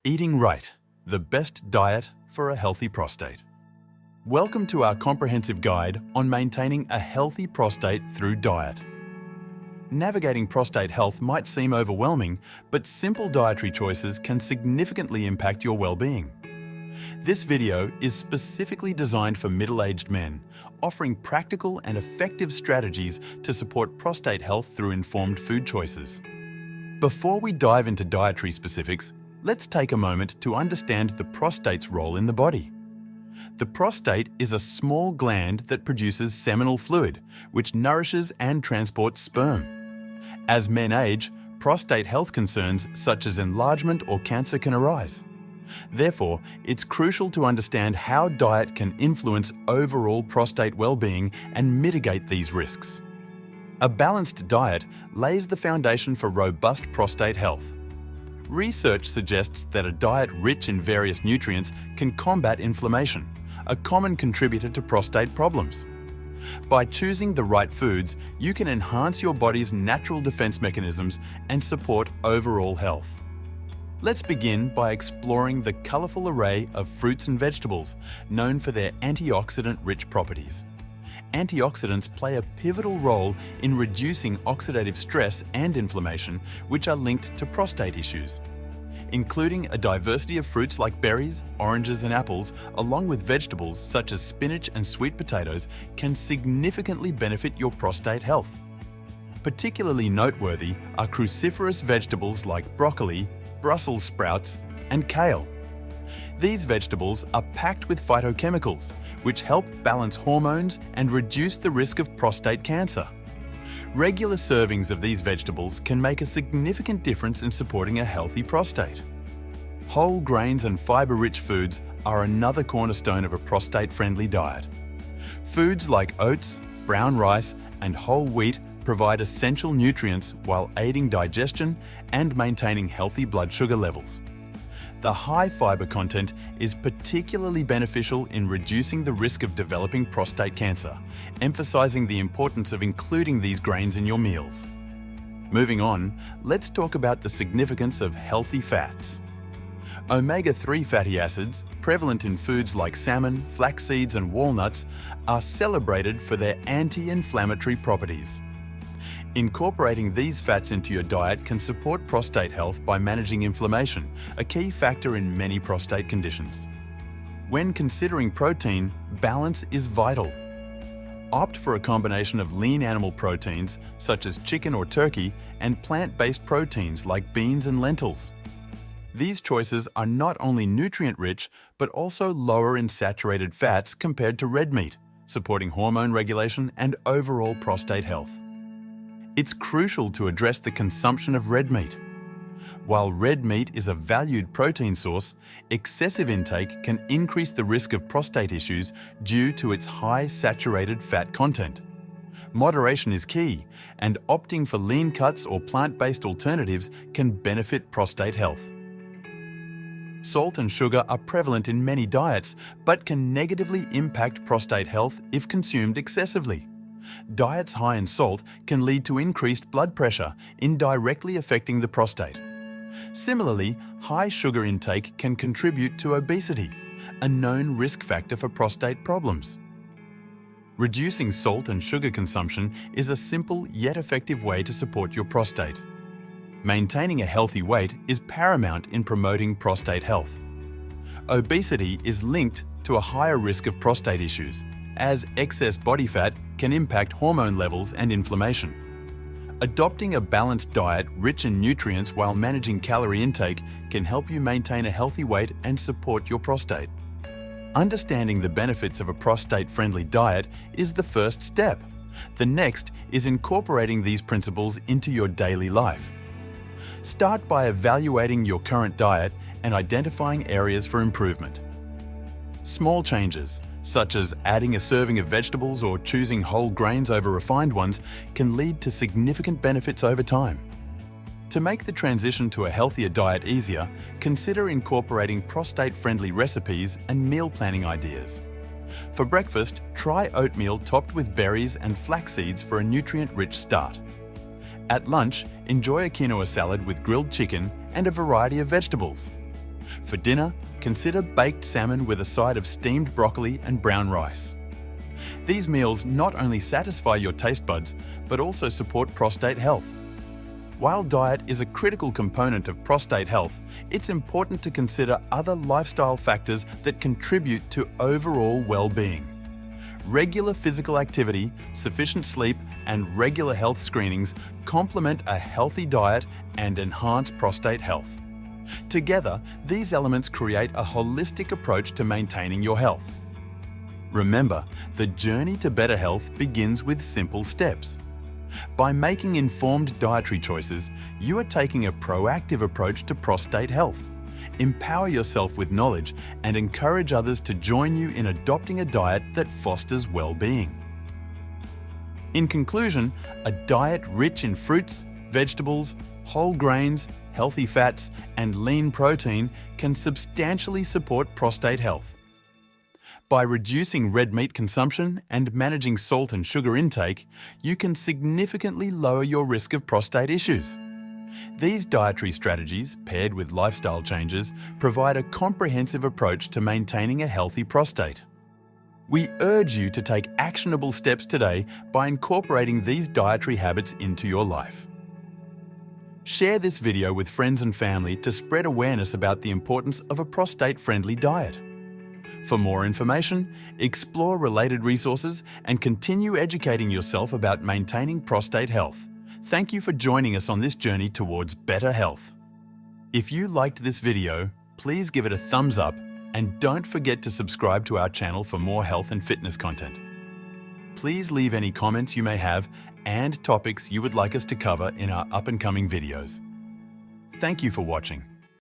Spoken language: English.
Eating right, the best diet for a healthy prostate. Welcome to our comprehensive guide on maintaining a healthy prostate through diet. Navigating prostate health might seem overwhelming, but simple dietary choices can significantly impact your well-being. This video is specifically designed for middle-aged men, offering practical and effective strategies to support prostate health through informed food choices. Before we dive into dietary specifics, let's take a moment to understand the prostate's role in the body. The prostate is a small gland that produces seminal fluid, which nourishes and transports sperm. As men age, prostate health concerns such as enlargement or cancer can arise. Therefore, it's crucial to understand how diet can influence overall prostate well-being and mitigate these risks. A balanced diet lays the foundation for robust prostate health. Research suggests that a diet rich in various nutrients can combat inflammation, a common contributor to prostate problems. By choosing the right foods, you can enhance your body's natural defense mechanisms and support overall health. Let's begin by exploring the colorful array of fruits and vegetables, known for their antioxidant-rich properties. Antioxidants play a pivotal role in reducing oxidative stress and inflammation, which are linked to prostate issues. Including a diversity of fruits like berries, oranges, and apples, along with vegetables such as spinach and sweet potatoes, can significantly benefit your prostate health. Particularly noteworthy are cruciferous vegetables like broccoli, Brussels sprouts, and kale. These vegetables are packed with phytochemicals, which help balance hormones and reduce the risk of prostate cancer. Regular servings of these vegetables can make a significant difference in supporting a healthy prostate. Whole grains and fiber-rich foods are another cornerstone of a prostate-friendly diet. Foods like oats, brown rice, and whole wheat provide essential nutrients while aiding digestion and maintaining healthy blood sugar levels. The high fiber content is particularly beneficial in reducing the risk of developing prostate cancer, emphasizing the importance of including these grains in your meals. Moving on, let's talk about the significance of healthy fats. Omega-3 fatty acids, prevalent in foods like salmon, flax seeds, and walnuts, are celebrated for their anti-inflammatory properties. Incorporating these fats into your diet can support prostate health by managing inflammation, a key factor in many prostate conditions. When considering protein, balance is vital. Opt for a combination of lean animal proteins, such as chicken or turkey, and plant-based proteins like beans and lentils. These choices are not only nutrient-rich, but also lower in saturated fats compared to red meat, supporting hormone regulation and overall prostate health. It's crucial to address the consumption of red meat. While red meat is a valued protein source, excessive intake can increase the risk of prostate issues due to its high saturated fat content. Moderation is key, and opting for lean cuts or plant-based alternatives can benefit prostate health. Salt and sugar are prevalent in many diets, but can negatively impact prostate health if consumed excessively. Diets high in salt can lead to increased blood pressure, indirectly affecting the prostate. Similarly, high sugar intake can contribute to obesity, a known risk factor for prostate problems. Reducing salt and sugar consumption is a simple yet effective way to support your prostate. Maintaining a healthy weight is paramount in promoting prostate health. Obesity is linked to a higher risk of prostate issues, as excess body fat can impact hormone levels and inflammation. Adopting a balanced diet rich in nutrients while managing calorie intake can help you maintain a healthy weight and support your prostate. Understanding the benefits of a prostate-friendly diet is the first step. The next is incorporating these principles into your daily life. Start by evaluating your current diet and identifying areas for improvement. Small changes, such as adding a serving of vegetables or choosing whole grains over refined ones, can lead to significant benefits over time. To make the transition to a healthier diet easier, consider incorporating prostate-friendly recipes and meal planning ideas. For breakfast, try oatmeal topped with berries and flax seeds for a nutrient-rich start. At lunch, enjoy a quinoa salad with grilled chicken and a variety of vegetables. For dinner, consider baked salmon with a side of steamed broccoli and brown rice. These meals not only satisfy your taste buds, but also support prostate health. While diet is a critical component of prostate health, it's important to consider other lifestyle factors that contribute to overall well-being. Regular physical activity, sufficient sleep, and regular health screenings complement a healthy diet and enhance prostate health. Together, these elements create a holistic approach to maintaining your health. Remember, the journey to better health begins with simple steps. By making informed dietary choices, you are taking a proactive approach to prostate health. Empower yourself with knowledge and encourage others to join you in adopting a diet that fosters well-being. In conclusion, a diet rich in fruits, vegetables, whole grains, healthy fats, and lean protein can substantially support prostate health. By reducing red meat consumption and managing salt and sugar intake, you can significantly lower your risk of prostate issues. These dietary strategies, paired with lifestyle changes, provide a comprehensive approach to maintaining a healthy prostate. We urge you to take actionable steps today by incorporating these dietary habits into your life. Share this video with friends and family to spread awareness about the importance of a prostate-friendly diet. For more information, explore related resources and continue educating yourself about maintaining prostate health. Thank you for joining us on this journey towards better health. If you liked this video, please give it a thumbs up and don't forget to subscribe to our channel for more health and fitness content. Please leave any comments you may have and topics you would like us to cover in our up-and-coming videos. Thank you for watching.